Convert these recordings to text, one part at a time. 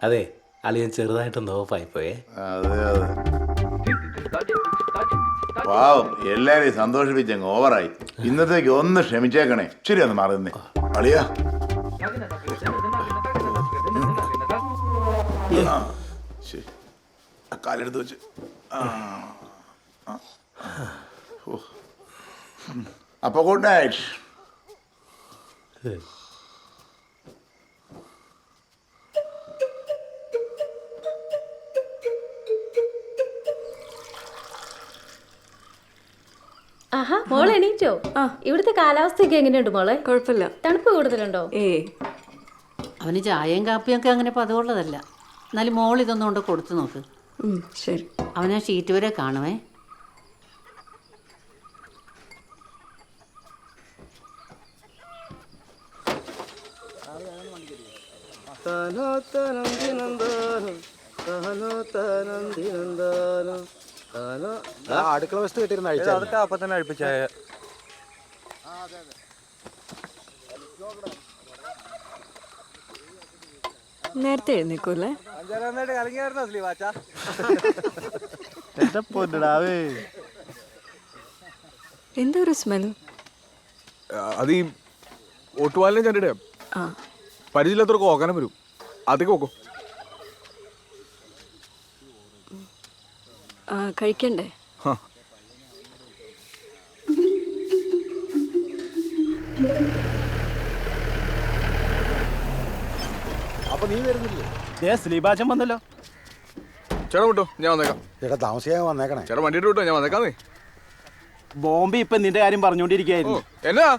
അതെ, അളിയൻ ചെറുതായിട്ടൊന്ന് ഓഫായിപ്പോയേ. അതെ അതെ, പാവം എല്ലാരെയും സന്തോഷിപ്പിച്ചങ്ങ് ഓവറായി. ഇന്നത്തേക്ക് ഒന്ന് ക്ഷമിച്ചേക്കണേ. ശരി, ഒന്ന് മാറുന്നേ അളിയാ. ശരി, കാലെടുത്ത് വെച്ച്. അപ്പൊ ഗുഡ് നൈറ്റ്. ആഹാ, മോളെ എണീറ്റോ? ഇവിടുത്തെ കാലാവസ്ഥയൊക്കെ എങ്ങനെയുണ്ട് മോളെ? കുഴപ്പമില്ല. തണുപ്പ് കൂടുതലുണ്ടോ? അവന് ചായയും കാപ്പിയൊക്കെ അങ്ങനെ പതിവുള്ളതല്ല. എന്നാലും മോൾ ഇതൊന്നും കൊണ്ട് കൊടുത്തു നോക്ക്. ശരി. അവനാ ഷീറ്റ് വരെ കാണുമേ. അടുക്കള വസ്തു കിട്ടിയിരുന്ന അതൊക്കെ അപ്പൊ തന്നെ അഴിപ്പിച്ചായ. നേരത്തെ എഴുന്നേക്കൂല്ലേ? എന്താ ഒരു സ്മെൽ? അത് ഈ ഒട്ടുപാലിനെ ചണ്ടിട പരിചയമില്ലാത്തവർക്ക് ഓക്കാനം വരും. അതൊക്കെ നോക്കും. കഴിക്കണ്ടേ? അപ്പൊ നീ വരുന്നില്ലേ? സ്ലീപാചം വന്നല്ലോ. ചേട്ടാ വിട്ടോ, ഞാൻ വന്നേക്കാം. ചേട്ടാ താമസിയാൻ വന്നേക്കണേ. ചേട്ടാ വണ്ടിയിട്ട് വിട്ടോ, ഞാൻ വന്നേക്കാന്നേ. ബോംബെ ഇപ്പൊ നിന്റെ കാര്യം പറഞ്ഞോണ്ടിരിക്കായിരുന്നു. എന്നാ?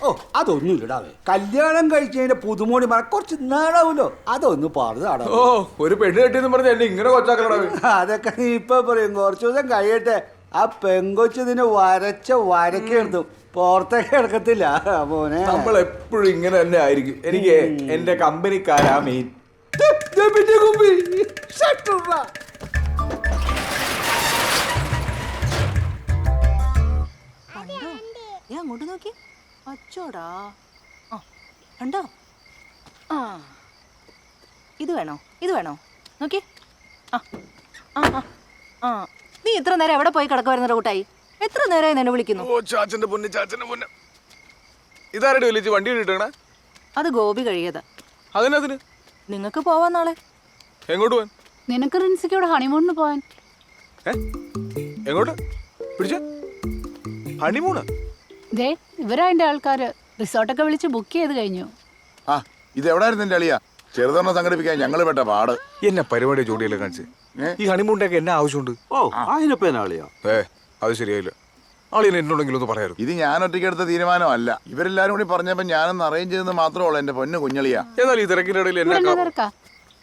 ഓ അതൊന്നും ഇടാവേ. കല്യാണം കഴിച്ചതിന്റെ പുതുമോടി മറ കുറച്ച് നാടാവൂലോ, അതൊന്ന് പറഞ്ഞാടാ. ഓ, ഒരു പെണ്ണ് കെട്ടിയെന്ന് പറഞ്ഞ എന്നെ ഇങ്ങനെ കൊച്ചാക്കണ. അതൊക്കെ നീ ഇപ്പൊ പറയും, കുറച്ചു ദിവസം കഴിയട്ടെ. ആ പെങ്കൊച്ചതിന് വരച്ച വരക്കെടുത്തു പുറത്തേക്ക് എടുക്കത്തില്ല മോനെ. നമ്മൾ എപ്പോഴും ഇങ്ങനെ തന്നെ ആയിരിക്കും. എനിക്ക് എന്റെ കമ്പനിക്കാരാ മെയിൻ. ഞാൻ അങ്ങോട്ട് നോക്കി. അച്ചോടാ, കണ്ടോ? ആ, ഇത് വേണോ? ഇത് വേണോ? നോക്കി. നീ ഇത്ര നേരം എവിടെ പോയി കിടക്കുവായിരുന്നു കൂട്ടായി? എത്ര നേരമായി എന്നെ വിളിക്കുന്നു? ഓ ചാച്ചന്റെ പൊന്ന്, ചാച്ചന്റെ പൊന്ന്. ഇതാരുടെ വിളിച്ച് വണ്ടി ഇട്ടേ? അത് ഗോപി കഴിയതാ. അതിനതിന് നിങ്ങക്ക് പോവാൻ നാളെ. എങ്ങോട്ട് പോവാൻ? നിനക്ക് റിൻസിക്കോട് ഹണിമൂണിന് പോവാൻ. എങ്ങോട്ട് പിടിച്ച ഹണിമൂണാ? ദേ, ഇവരാ എന്റെ ആൾക്കാര്. റിസോർട്ടൊക്കെ വിളിച്ച് ബുക്ക് ചെയ്ത് കഴിഞ്ഞു. ആ, ഇത് എവിടായിരുന്നു എന്റെ അളിയാ? ചെറുതൊരെണ്ണം സംഘടിപ്പിക്കാൻ ഞങ്ങൾ പെട്ട പാട്. എന്നെ പരിപാടി ജോഡിയല്ലേ കാണിച്ച്. ഈ ഹണിമൂണിന്റെ എന്നാ ആവശ്യമുണ്ട്? ഓ അതിനിപ്പോ എന്നാ അളിയാ? അത് ശരിയായില്ല. ആളിനെ എന്നോടെങ്കിലും ഒന്ന് പറയാറ്. ഇത് ഞാൻ ഒറ്റയ്ക്ക് എടുത്ത തീരുമാനമല്ല. ഇവരെല്ലാരും കൂടി പറഞ്ഞപ്പോ ഞാനൊന്ന് അറേഞ്ച് ചെയ്തെന്ന് മാത്രമേ ഉള്ളൂ എന്റെ പൊന്നു കുഞ്ഞളിയാ. എന്നാൽ ഈ തിരക്കിന്റെ ഇടയിൽ തിരക്കാ?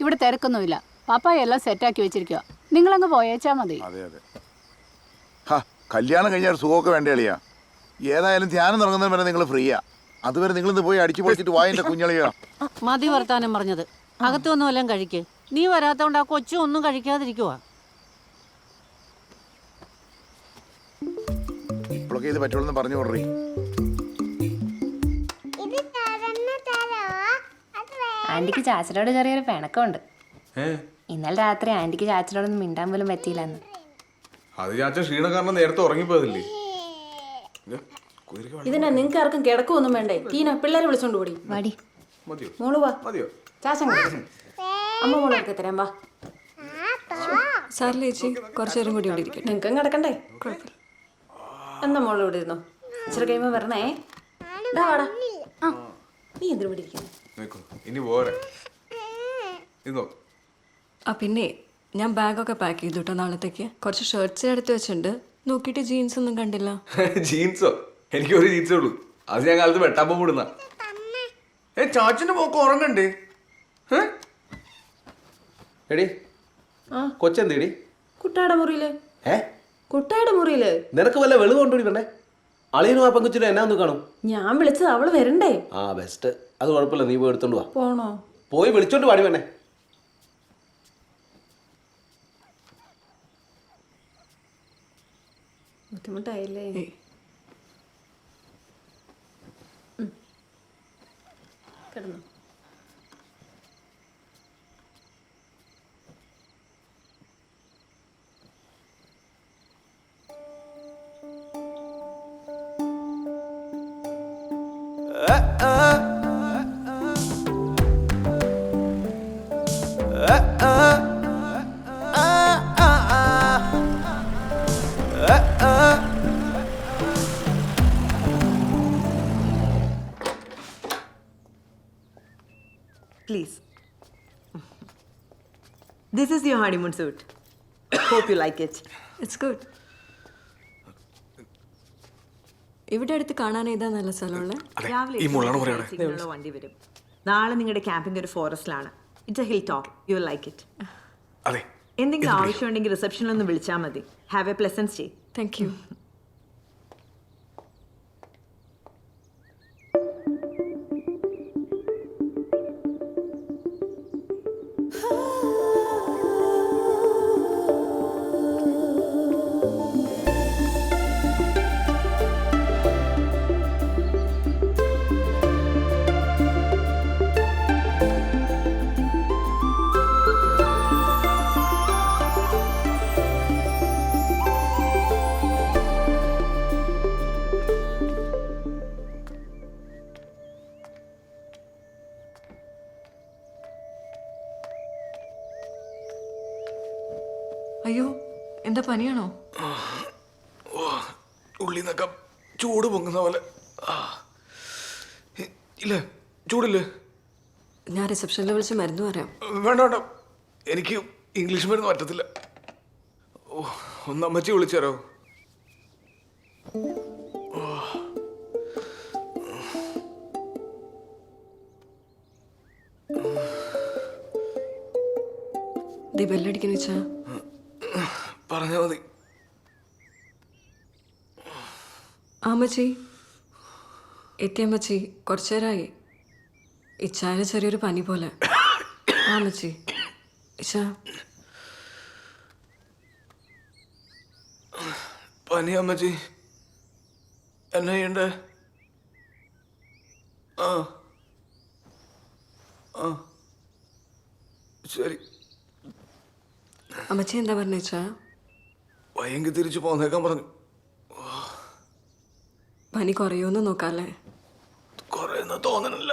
ഇവിടെ തിരക്കൊന്നുമില്ല. പാപ്പായ എല്ലാം സെറ്റാക്കി വെച്ചിരിക്കുക. നിങ്ങളങ്ങ് പോയേച്ചാ മതി. അതെ അതെ. ഹാ, കല്യാണം കഴിഞ്ഞാൽ സുഖമൊക്കെ വേണ്ട അളിയാ. ഏതായാലും ധ്യാനം തുടങ്ങുന്നതിന് വരെ നിങ്ങൾ ഫ്രീയാ. അതുവരെ നിങ്ങളിന്ന് പോയി അടിച്ചു പൊളിച്ചിട്ട് വാ എന്റെ കുഞ്ഞളിയാ. മതി വർത്താനം പറഞ്ഞത്. അകത്തൊന്നും എല്ലാം കഴിക്ക്. നീ വരാത്തോണ്ട് ആ കൊച്ചു ഒന്നും കഴിക്കാതിരിക്കുവാ. ഇപ്പോഴൊക്കെ ഇത് പറ്റുള്ളൂ പറഞ്ഞു കൊടുറി. ആന്റിക്ക് ചാച്ചനോട് ചെറിയൊരു പിണക്കമുണ്ട്. ഇന്നലെ രാത്രി ആന്റിക്ക് ചാച്ചനോടൊന്നും മിണ്ടാൻ പോലും പറ്റിയില്ലെന്ന്. അത് ചാച്ചൻ ക്ഷീണം കാരണം നേരത്തെ ഉറങ്ങിപ്പോയതല്ലേ. ഇതിനാ നിങ്ങൾക്ക് ആർക്കും കിടക്കൊന്നും വേണ്ടേ? ടീന പിള്ളേരെ വിളിച്ചോണ്ട് കൂടി വാടി. മോള് വാ. ചാച്ചൻ അമ്മ മോളെ എടുക്ക തരാം. വാ. സാറിലെ ചേച്ചി കുറച്ചു നേരം കൂടി ഇവിടെ ഇരിക്കട്ടെ. നിങ്ങൾക്കും കിടക്കണ്ടേ? കുഴപ്പമില്ല. എന്നാ മോള് ഇവിടെ ഇരുന്നോ. ഇച്ചിരി കഴിയുമ്പോ വരണേ. വാടാ. നീ എന്തിനു ഇവിടെ ഇരിക്കുന്നു? ഇനി പോരെ. പിന്നെ ഞാൻ ബാഗൊക്കെ പാക്ക് ചെയ്തു കേട്ടോ നാളത്തേക്ക്. കുറച്ച് ഷർട്ട്സ് എടുത്ത് വെച്ചിട്ടുണ്ട്. നോക്കിയിട്ട് ജീൻസ് ഒന്നും കണ്ടില്ല. ജീൻസോ? എനിക്ക് ഒരു ജീൻസേ ഉള്ളൂ. അത് ഞാൻ കാലത്ത് വെട്ടാൻ കൂടുന്ന. ചാച്ചന്റെ പോക്ക് ഉറങ്ങണ്ടേ? എടി കൊച്ചെന്തേടി? കുട്ടായുടെ മുറിയില്. കുട്ടായുടെ മുറിയില് നിനക്ക് വല്ല വെളു കൊണ്ടുപിടിക്കണ്ടേ? അളിയനും ആ പെങ്കുച്ചിനും എന്നാ ഒന്ന് കാണും. ഞാൻ വിളിച്ചത് അവള് വരണ്ടേ? ആ ബെസ്റ്റ്. അത് കുഴപ്പമില്ല, നീ പോയി എടുത്തോണ്ട് വാ. പോണോ? പോയി വിളിച്ചോണ്ട് പാടി വേണേ. ബുദ്ധിമുട്ടായില്ലേ? കിടന്നു. please. This is your honeymoon suit. Hope you like it. It's good. ഇവിടെ അടുത്ത് കാണാൻ ഏതാ നല്ല സ്ഥലമുള്ളത്? രാവിലെ ഈ മുള്ളാണ് പറയാ സിഗ്നലിലുള്ള വണ്ടി വരും. നാളെ നിങ്ങളുടെ ക്യാമ്പിംഗ് ഒരു ഫോറസ്റ്റിലാണ്. It's a hill top. You will like it. അതെ എന്തെങ്കിലും ആവശ്യമുണ്ടെങ്കിൽ റിസപ്ഷനിലൊന്ന് വിളിച്ചാൽ മതി. Have a pleasant stay. Thank you. അയ്യോ, എന്താ പനിയാണോ? ഉള്ളിന്നൊക്കെ ചൂട് പൊങ്ങുന്ന പോലെ. ഇല്ല, ചൂടില്ലേ? ഞാൻ റിസപ്ഷനിൽ വിളിച്ച് മരുന്ന് പറയാം. വേണ്ട വേണ്ട, എനിക്ക് ഇംഗ്ലീഷ് മരുന്ന് പറ്റത്തില്ല. ഒന്ന് അമ്മച്ചി വിളിച്ചാരോ? ദേ ബെല്ലടിക്കുന്ന വെച്ചാ പറഞ്ഞാ മതി. അമ്മച്ചി എത്തിയമ്മച്ചി, കുറച്ചു നേരമായി. ഇച്ചാന് ചെറിയൊരു പനി പോലെ. അമ്മച്ചി ഇച്ച പനി അമ്മച്ചി, എന്നാ ചെയ്യണ്ടേ? ആ ആ ശരി. അമ്മച്ചി എന്താ പറഞ്ഞേച്ചാ? വയ്യെങ്കിൽ തിരിച്ചു പോന്നേക്കാൻ പറഞ്ഞു. പനി കുറയുമെന്ന് നോക്കാല്ലേ? കുറേന്ന് തോന്നണില്ല.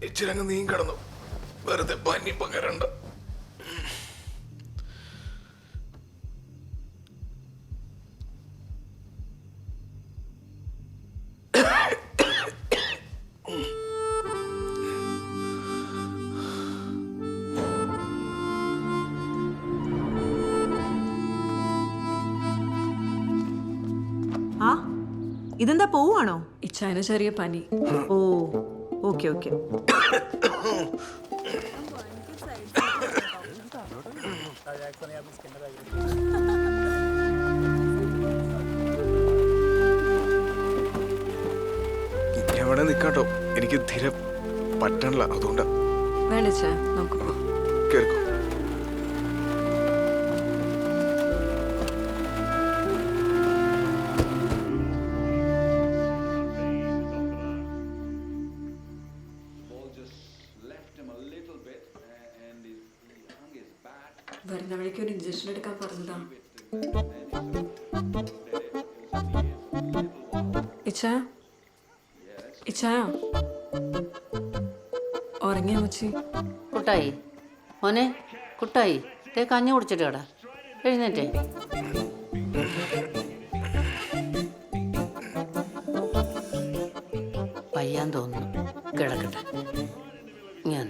ഇച്ചിരങ്ങ് നീ കിടന്നു, വെറുതെ പനി പകരണ്ട. ആ ഇതെന്താ പോവാണോ? ഇച്ചാന് ചെറിയ പനി. ഓ ഓക്കെ ഓക്കെ. എവിടെ നിൽക്കാട്ടോ, എനിക്ക് തീരെ പറ്റണില്ല, അതുകൊണ്ടാ. വേണ്ടച്ചാ, നമുക്ക് പോ. കേൾക്കോ? വരുന്ന വഴിക്ക് ഒരു ഇഞ്ചക്ഷൻ എടുക്കാൻ പറഞ്ഞതാ. ഇച്ചാ ഇച്ചാ ഉറങ്ങിയ അമ്മച്ചി? കുട്ടായി മോനെ, കുട്ടായി കഞ്ഞി കുടിച്ചിട്ട് കടാ, എഴുന്നേറ്റേ. വയ്യാൻ തോന്നുന്നു, കിടക്കട്ടെ. ഞാൻ